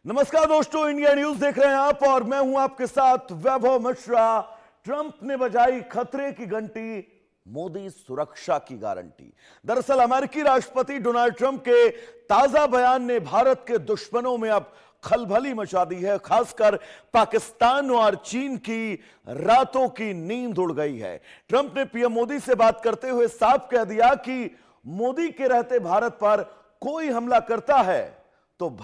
नमस्कार दोस्तों, India news देख रहे हैं आप और मैं हूं आपके साथ वैभव मिश्रा। ट्रंप ने बजाई खतरे की घंटी, मोदी सुरक्षा की गारंटी। दरअसल अमेरिकी राष्ट्रपति डोनाल्ड ट्रंप के ताजा बयान ने भारत के दुश्मनों में अब खलबली मचा दी है। खासकर पाकिस्तान और चीन की रातों की नींद उड़ गई है। ट्रंप ने पीएम मोदी से बात करते हुए साफ कह दिया कि मोदी के रहते भारत पर कोई हमला करता है तो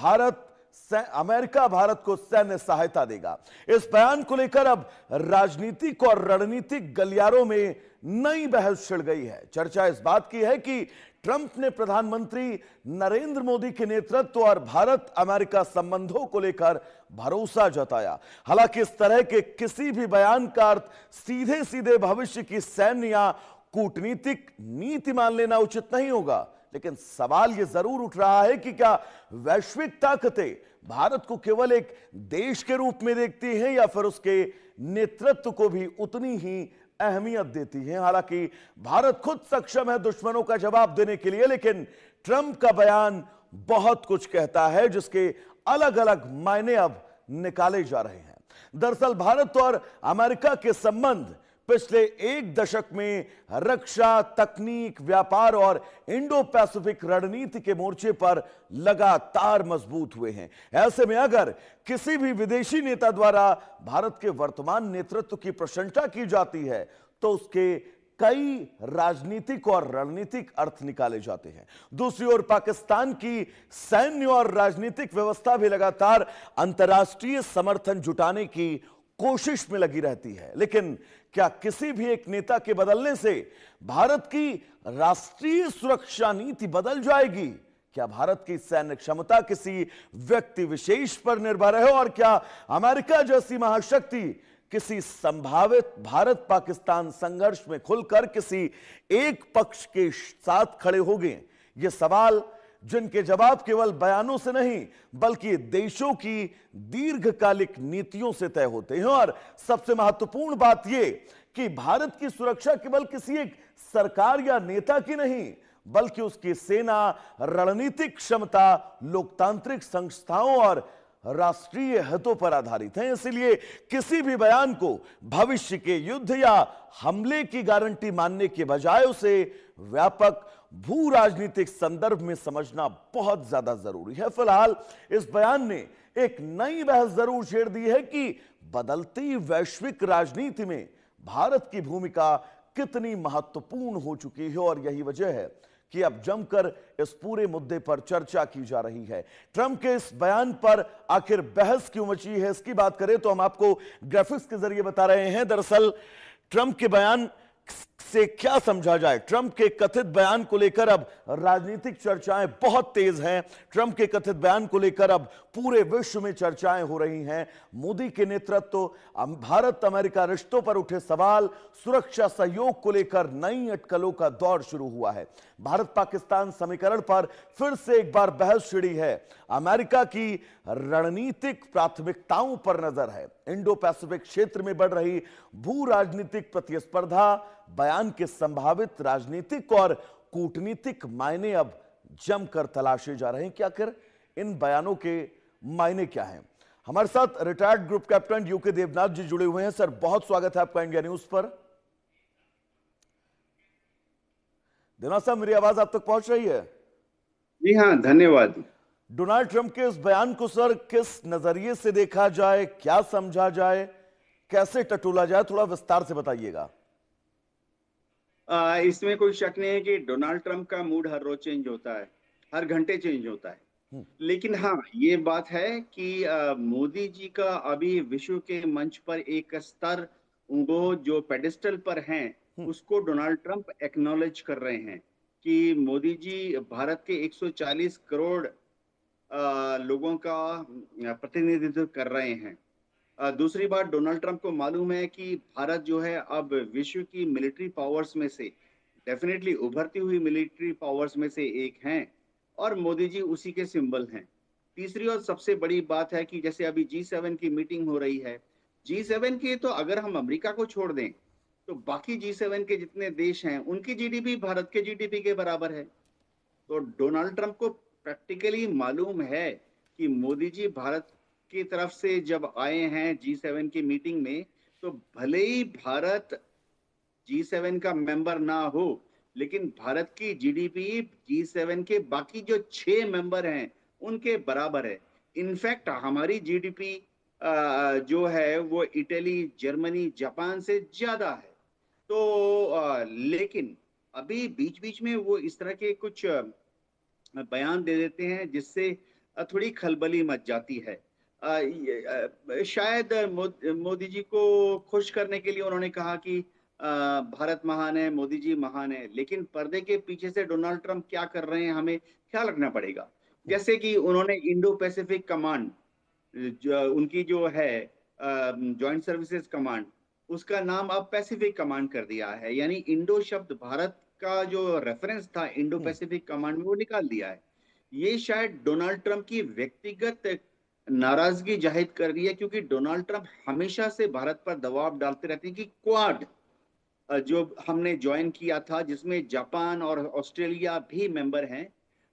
अमेरिका भारत को सैन्य सहायता देगा। इस बयान को लेकर अब राजनीतिक और रणनीतिक गलियारों में नई बहस छिड़ गई है। चर्चा इस बात की है कि ट्रंप ने प्रधानमंत्री नरेंद्र मोदी के नेतृत्व और भारत अमेरिका संबंधों को लेकर भरोसा जताया। हालांकि इस तरह के किसी भी बयान का अर्थ सीधे सीधे भविष्य की सैन्य या कूटनीतिक नीति मान लेना उचित नहीं होगा। लेकिन सवाल यह जरूर उठ रहा है कि क्या वैश्विक ताकतें भारत को केवल एक देश के रूप में देखती हैं या फिर उसके नेतृत्व को भी उतनी ही अहमियत देती हैं। हालांकि भारत खुद सक्षम है दुश्मनों का जवाब देने के लिए, लेकिन ट्रंप का बयान बहुत कुछ कहता है जिसके अलग अलग मायने अब निकाले जा रहे हैं। दरअसल भारत और अमेरिका के संबंध पिछले एक दशक में रक्षा, तकनीक, व्यापार और इंडो पैसिफिक रणनीति के मोर्चे पर लगातार मजबूत हुए हैं। ऐसे में अगर किसी भी विदेशी नेता द्वारा भारत के वर्तमान नेतृत्व की प्रशंसा की जाती है तो उसके कई राजनीतिक और रणनीतिक अर्थ निकाले जाते हैं। दूसरी ओर पाकिस्तान की सैन्य और राजनीतिक व्यवस्था भी लगातार अंतर्राष्ट्रीय समर्थन जुटाने की कोशिश में लगी रहती है। लेकिन क्या किसी भी एक नेता के बदलने से भारत की राष्ट्रीय सुरक्षा नीति बदल जाएगी? क्या भारत की सैन्य क्षमता किसी व्यक्ति विशेष पर निर्भर है? और क्या अमेरिका जैसी महाशक्ति किसी संभावित भारत पाकिस्तान संघर्ष में खुलकर किसी एक पक्ष के साथ खड़े होंगे? ये सवाल जिनके जवाब केवल बयानों से नहीं बल्कि देशों की दीर्घकालिक नीतियों से तय होते हैं। और सबसे महत्वपूर्ण बात यह कि भारत की सुरक्षा केवल किसी एक सरकार या नेता की नहीं बल्कि उसकी सेना, रणनीतिक क्षमता, लोकतांत्रिक संस्थाओं और राष्ट्रीय हितों पर आधारित है। इसलिए किसी भी बयान को भविष्य के युद्ध या हमले की गारंटी मानने के बजाय उसे व्यापक भू राजनीतिक संदर्भ में समझना बहुत ज्यादा जरूरी है। फिलहाल इस बयान ने एक नई बहस जरूर छेड़ दी है कि बदलती वैश्विक राजनीति में भारत की भूमिका कितनी महत्वपूर्ण हो चुकी है और यही वजह है कि अब जमकर इस पूरे मुद्दे पर चर्चा की जा रही है। ट्रंप के इस बयान पर आखिर बहस क्यों मची है, इसकी बात करें तो हम आपको ग्राफिक्स के जरिए बता रहे हैं। दरअसल ट्रंप के बयान से क्या समझा जाए? ट्रंप के कथित बयान को लेकर अब राजनीतिक चर्चाएं बहुत तेज हैं। ट्रंप के कथित बयान को लेकर अब पूरे विश्व में चर्चाएं हो रही हैं। मोदी के नेतृत्व, भारत अमेरिका रिश्तों पर उठे सवाल, सुरक्षा सहयोग को लेकर नई अटकलों का दौर शुरू हुआ है। भारत पाकिस्तान समीकरण पर फिर से एक बार बहस छिड़ी है। अमेरिका की रणनीतिक प्राथमिकताओं पर नजर है। इंडो पैसिफिक क्षेत्र में बढ़ रही भू राजनीतिक प्रतिस्पर्धा, बयान के संभावित राजनीतिक और कूटनीतिक मायने अब जमकर तलाशे जा रहे हैं कि आखिर इन बयानों के मायने क्या हैं। हमारे साथ retired group captain UK Devnath ji जुड़े हुए हैं। सर, बहुत स्वागत है आपका इंडिया न्यूज पर। देवनाथ साहब, मेरी आवाज आप तक पहुंच रही है? जी हाँ, धन्यवाद। डोनाल्ड ट्रंप के इस बयान को सर किस नजरिए से देखा जाए, क्या समझा जाए, कैसे टटोला जाए, थोड़ा विस्तार से बताइएगा। इसमें कोई शक नहीं है कि डोनाल्ड ट्रंप का मूड हर रोज चेंज होता है, हर घंटे चेंज होता है। लेकिन हाँ, ये बात है कि मोदी जी का अभी विश्व के मंच पर एक स्तर, वो जो पेडिस्टल पर हैं, उसको डोनाल्ड ट्रंप एक्नॉलेज कर रहे हैं कि मोदी जी भारत के 140 करोड़ लोगों का प्रतिनिधित्व कर रहे हैं। दूसरी बात, डोनाल्ड ट्रंप को मालूम है कि भारत जो है अब विश्व की मिलिट्री पावर्स में से, डेफिनेटली उभरती हुई मिलिट्री पावर्स में से एक हैं और मोदी जी उसी के सिंबल हैं। तीसरी और सबसे बड़ी बात है कि जैसे अभी G7 की मीटिंग हो रही है, G7 के तो अगर हम अमेरिका को छोड़ दें तो बाकी G7 के जितने देश हैं उनकी जीडीपी भारत के जीडीपी के बराबर है। तो डोनाल्ड ट्रंप को प्रैक्टिकली मालूम है कि मोदी जी भारत की तरफ से जब आए हैं G7 की मीटिंग में, तो भले ही भारत G7 का मेंबर ना हो, लेकिन भारत की जीडीपी G7 के बाकी जो 6 मेंबर हैं उनके बराबर है। इनफैक्ट हमारी जीडीपी जो है वो इटली, जर्मनी, जापान से ज्यादा है। तो लेकिन अभी बीच बीच में वो इस तरह के कुछ बयान दे देते हैं जिससे थोड़ी खलबली मच जाती है। शायद मोदी जी को खुश करने के लिए उन्होंने कहा कि भारत महान है, मोदी जी महान है, लेकिन पर्दे के पीछे से डोनाल्ड ट्रंप क्या कर रहे हैं हमें ख्याल रखना पड़ेगा। जैसे कि उन्होंने इंडो पैसिफिक कमांड, उनकी जो है जॉइंट सर्विसेज कमांड, उसका नाम अब पैसिफिक कमांड कर दिया है। यानी इंडो शब्द भारत का जो रेफरेंस था इंडो पैसिफिक कमांड में वो निकाल दिया है। ये शायद डोनाल्ड ट्रंप की व्यक्तिगत नाराजगी जाहिर कर रही है, क्योंकि डोनाल्ड ट्रंप हमेशा से भारत पर दबाव डालते रहते हैं कि क्वाड जो हमने ज्वाइन किया था, जिसमें जापान और ऑस्ट्रेलिया भी मेंबर हैं,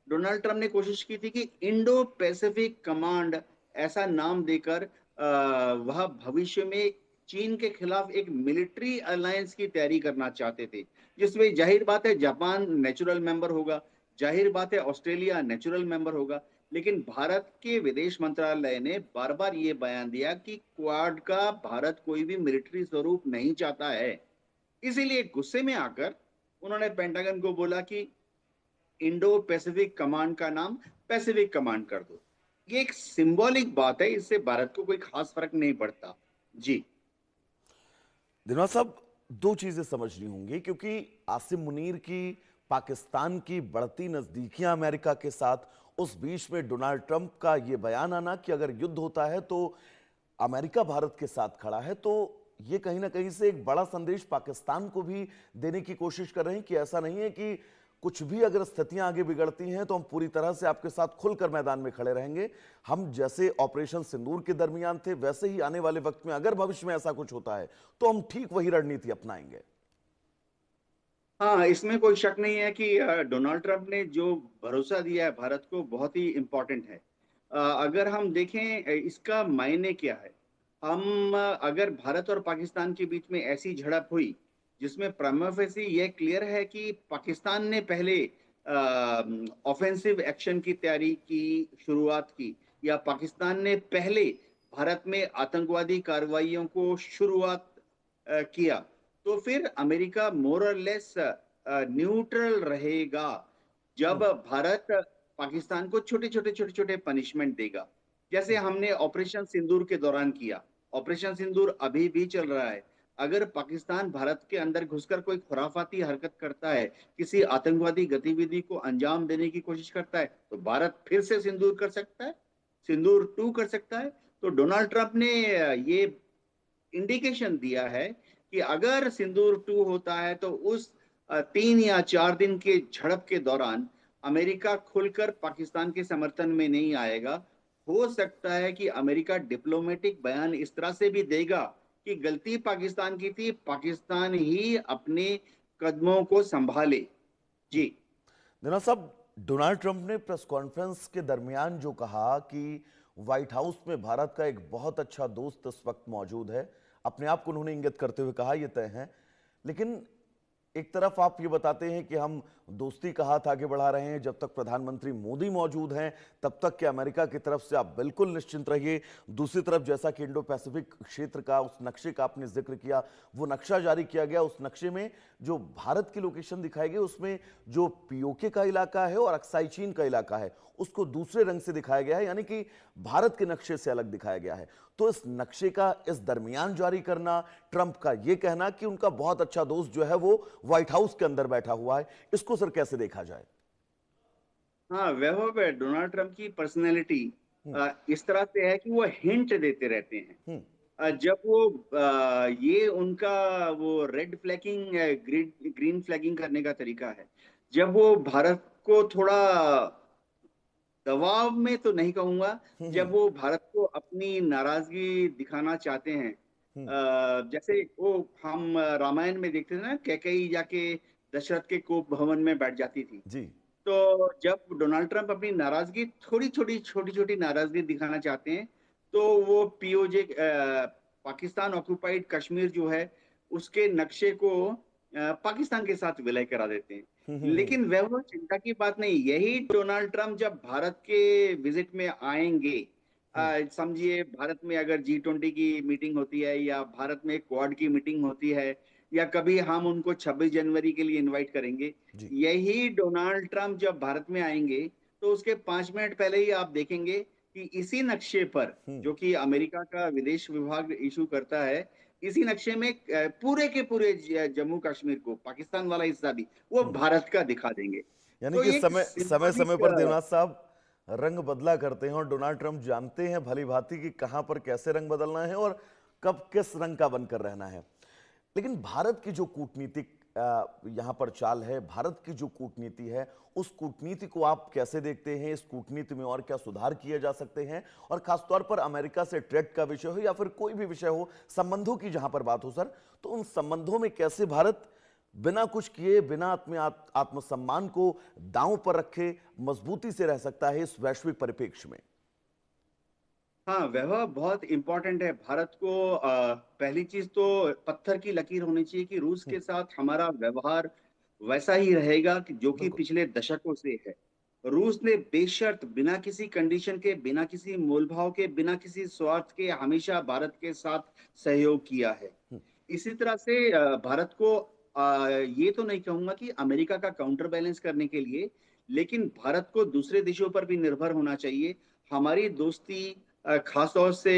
डोनाल्ड ट्रंप ने कोशिश की थी कि इंडो पैसिफिक कमांड ऐसा नाम देकर वह भविष्य में चीन के खिलाफ एक मिलिट्री अलायंस की तैयारी करना चाहते थे, जिसमें जाहिर बात है जापान नेचुरल मेंबर होगा, जाहिर बात है ऑस्ट्रेलिया नेचुरल मेंबर होगा। लेकिन भारत के विदेश मंत्रालय ने बार बार ये बयान दिया कि क्वाड का भारत कोई भी मिलिट्री स्वरूप नहीं चाहता है। इसीलिए गुस्से में आकर उन्होंने पेंटागन को बोला कि इंडो पैसिफिक कमांड का नाम पैसिफिक कमांड कर दो। ये एक सिंबॉलिक बात है, इससे भारत को कोई खास फर्क नहीं पड़ता। जी दिनवार साहब, दो चीजें समझनी होंगी, क्योंकि आसिम मुनीर की पाकिस्तान की बढ़ती नजदीकियां अमेरिका के साथ, उस बीच में डोनाल्ड ट्रंप का यह बयान आना कि अगर युद्ध होता है तो अमेरिका भारत के साथ खड़ा है, तो ये कहीं ना कहीं से एक बड़ा संदेश पाकिस्तान को भी देने की कोशिश कर रहे हैं कि ऐसा नहीं है कि कुछ भी अगर स्थितियां आगे बिगड़ती हैं तो हम पूरी तरह से आपके साथ खुलकर मैदान में खड़े रहेंगे। हम जैसे ऑपरेशन सिंदूर के दरमियान थे, वैसे ही आने वाले वक्त में अगर भविष्य में ऐसा कुछ होता है तो हम ठीक वही रणनीति अपनाएंगे। हाँ, इसमें कोई शक नहीं है कि डोनाल्ड ट्रंप ने जो भरोसा दिया है भारत को बहुत ही इम्पोर्टेंट है। अगर हम देखें इसका मायने क्या है, हम अगर भारत और पाकिस्तान के बीच में ऐसी झड़प हुई जिसमें प्राइमा फेसी ये क्लियर है कि पाकिस्तान ने पहले ऑफेंसिव एक्शन की तैयारी की शुरुआत की, या पाकिस्तान ने पहले भारत में आतंकवादी कार्रवाइयों को शुरुआत किया, तो फिर अमेरिका मोर और लेस न्यूट्रल रहेगा। जब भारत पाकिस्तान को छोटे छोटे पनिशमेंट देगा, जैसे हमने ऑपरेशन सिंदूर के दौरान किया। ऑपरेशन सिंदूर अभी भी चल रहा है। अगर पाकिस्तान भारत के अंदर घुसकर कोई खुराफाती हरकत करता है, किसी आतंकवादी गतिविधि को अंजाम देने की कोशिश करता है, तो भारत फिर से सिंदूर कर सकता है, सिंदूर 2 कर सकता है। तो डोनाल्ड ट्रंप ने ये इंडिकेशन दिया है कि अगर सिंदूर 2 होता है तो उस 3 या 4 दिन के झड़प के दौरान अमेरिका खुलकर पाकिस्तान के समर्थन में नहीं आएगा। हो सकता है कि अमेरिका डिप्लोमेटिक बयान इस तरह से भी देगा कि गलती पाकिस्तान की थी, पाकिस्तान ही अपने कदमों को संभाले। जी दिना साहब, डोनाल्ड ट्रंप ने प्रेस कॉन्फ्रेंस के दरमियान जो कहा कि व्हाइट हाउस में भारत का एक बहुत अच्छा दोस्त इस वक्त मौजूद है, अपने आप को उन्होंने इंगित करते हुए कहा, यह तय है। लेकिन एक तरफ आप ये बताते हैं कि हम दोस्ती का हाथ आगे बढ़ा रहे हैं, जब तक प्रधानमंत्री मोदी मौजूद हैं तब तक कि अमेरिका की तरफ से आप बिल्कुल निश्चिंत रहिए। दूसरी तरफ जैसा कि इंडो पैसिफिक क्षेत्र का उस नक्शे का आपने जिक्र किया, वो नक्शा जारी किया गया, उस नक्शे में जो भारत की लोकेशन दिखाई गई उसमें जो पीओके का इलाका है और अक्साई चीन का इलाका है उसको दूसरे रंग से दिखाया गया है, यानी कि भारत के नक्शे से अलग दिखाया गया है। तो इस नक्शे का इस दरमियान जारी करना, ट्रंप का यह कहना कि उनका बहुत अच्छा दोस्त जो है वो व्हाइट हाउस के अंदर बैठा हुआ है, इसको सर कैसे देखा जाए? हाँ, वैभव है, डोनाल्ड ट्रंप की पर्सनैलिटी इस तरह से है कि वो हिंट देते रहते हैं। जब वो ये उनका वो रेड फ्लैगिंग, ग्रीन फ्लैगिंग करने का तरीका है। जब वो भारत को थोड़ा दबाव में तो नहीं कहूंगा, जब वो भारत को अपनी नाराजगी दिखाना चाहते हैं, जैसे वो हम रामायण में देखते थे ना, कैकेयी जाके दशरथ के कोप भवन में बैठ जाती थी। जी। तो जब डोनाल्ड ट्रंप अपनी नाराजगी छोटी छोटी नाराजगी दिखाना चाहते हैं, तो वो पीओजे पाकिस्तान ऑक्युपाइड कश्मीर जो है उसके नक्शे को पाकिस्तान के साथ विलय करा देते हैं। लेकिन वह चिंता की बात नहीं, यही डोनाल्ड ट्रंप जब भारत के विजिट में आएंगे, समझिए भारत में अगर G20 की मीटिंग होती है या भारत में क्वाड की मीटिंग होती है या कभी हम उनको 26 जनवरी के लिए इनवाइट करेंगे, यही डोनाल्ड ट्रंप जब भारत में आएंगे तो उसके 5 मिनट पहले ही आप देखेंगे कि इसी नक्शे पर, जो कि अमेरिका का विदेश विभाग इशू करता है, इसी नक्शे में पूरे के पूरे जम्मू कश्मीर को, पाकिस्तान वाला हिस्सा भी, वो भारत का दिखा देंगे। यानी तो कि ये समय पर देवनाथ साहब रंग बदला करते हैं और डोनाल्ड ट्रंप जानते हैं भली भांति कि कहां पर कैसे रंग बदलना है और कब किस रंग का बनकर रहना है। लेकिन भारत की जो कूटनीतिक यहां पर चाल है, भारत की जो कूटनीति है, उस कूटनीति को आप कैसे देखते हैं? इस कूटनीति में और क्या सुधार किए जा सकते हैं? और खासतौर पर अमेरिका से ट्रेड का विषय हो या फिर कोई भी विषय हो, संबंधों की जहां पर बात हो सर, तो उन संबंधों में कैसे भारत बिना कुछ किए, बिना अपने आत्मसम्मान को दांव पर रखे मजबूती से रह सकता है इस वैश्विक परिप्रेक्ष्य में? हाँ, वह बहुत इंपॉर्टेंट है। भारत को पहली चीज तो पत्थर की लकीर होनी चाहिए कि रूस के साथ हमारा व्यवहार वैसा ही रहेगा कि जो कि बिल्कुल। पिछले दशकों से है। रूस ने बेशर्त, बिना किसी कंडीशन के, बिना किसी मोल भाव के, बिना किसी स्वार्थ के हमेशा भारत के साथ सहयोग किया है। इसी तरह से भारत को ये तो नहीं कहूंगा कि अमेरिका का काउंटर बैलेंस करने के लिए, लेकिन भारत को दूसरे देशों पर भी निर्भर होना चाहिए। हमारी दोस्ती खास तौर से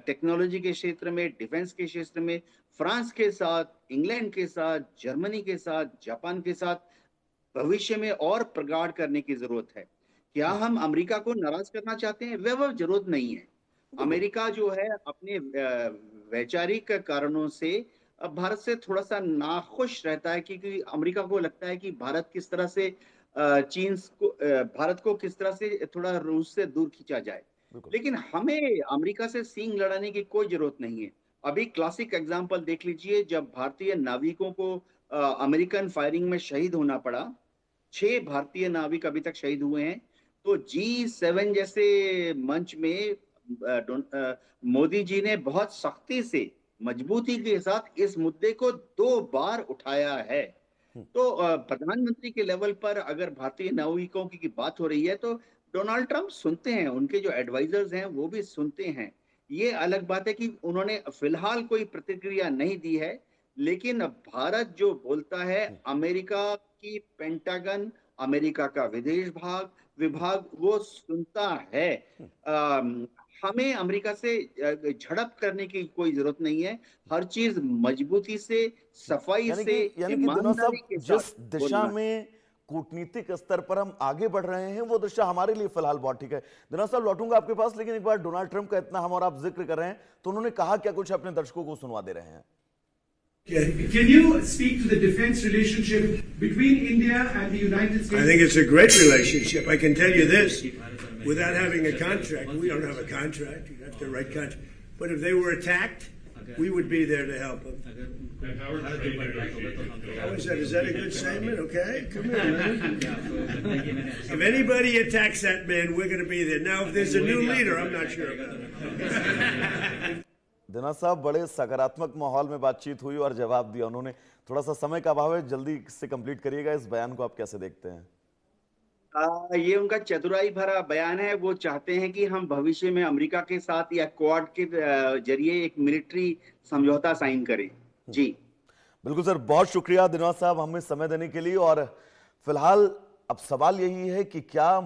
टेक्नोलॉजी के क्षेत्र में, डिफेंस के क्षेत्र में फ्रांस के साथ, इंग्लैंड के साथ, जर्मनी के साथ, जापान के साथ भविष्य में और प्रगाढ़ करने की जरूरत है। क्या हम अमेरिका को नाराज करना चाहते हैं? वह जरूरत नहीं है। बिल्कुल। अमेरिका जो है अपने वैचारिक कारणों से भारत से थोड़ा सा नाखुश रहता है, क्योंकि अमेरिका को लगता है कि भारत किस तरह से चीन को, भारत को किस तरह से थोड़ा रूस से दूर खींचा जाए। बिल्कुल। लेकिन हमें अमेरिका से सींग लड़ाने की कोई जरूरत नहीं है। अभी क्लासिक एग्जांपल देख लीजिए, जब भारतीय नाविकों को अमेरिकन फायरिंग में शहीद होना पड़ा, 6 भारतीय नाविक अभी तक शहीद हुए हैं। तो G7 जैसे मंच में मोदी जी ने बहुत सख्ती से, मजबूती के साथ इस मुद्दे को 2 बार उठाया है। तो प्रधानमंत्री के लेवल पर अगर भारतीय नाविकों की बात हो रही है तो डोनाल्ड ट्रंप सुनते हैं, उनके जो एडवाइजर्स हैं वो भी सुनते हैं। ये अलग बात है कि उन्होंने फिलहाल कोई प्रतिक्रिया नहीं दी है, लेकिन भारत जो बोलता है, अमेरिका की पेंटागन, अमेरिका का विदेश विभाग वो सुनता है। हमें अमेरिका से झड़प करने की कोई जरूरत नहीं है। हर चीज मजबूती से, सफाई से, यानी कि दिनों ईमानदारी साहब के जिस साथ दिशा बोलना है। में कूटनीतिक स्तर पर हम आगे बढ़ रहे हैं वो दिशा हमारे लिए फिलहाल बहुत ठीक है। दिनों साहब लौटूंगा आपके पास, लेकिन एक बार डोनाल्ड ट्रंप का इतना हम और आप जिक्र कर रहे हैं तो उन्होंने कहा क्या, कुछ अपने दर्शकों को सुनवा दे रहे हैं। Can you speak to the defense relationship between India and the United States? I think it's a great relationship. I can tell you this, without having a contract, we don't have a contract, you have to write contract. But if they were attacked, we would be there to help them. How is that? Is that a good statement? Okay, come here, man. If anybody attacks that man, we're going to be there. Now, if there's a new leader, I'm not sure about it. दिना साहब बड़े सकारात्मक माहौल में बातचीत हुई और जवाब दिया उन्होंने। थोड़ा सा समय का अभाव है, जल्दी से कंप्लीट करिएगा। इस बयान को आप कैसे देखते हैं? ये उनका चतुराई भरा बयान है। वो चाहते हैं कि हम भविष्य में अमेरिका के साथ या क्वाड के जरिए एक मिलिट्री समझौता साइन करें। जी बिल्कुल सर, बहुत शुक्रिया दिनवा साहब हमें समय देने के लिए। और फिलहाल अब सवाल यही है कि क्या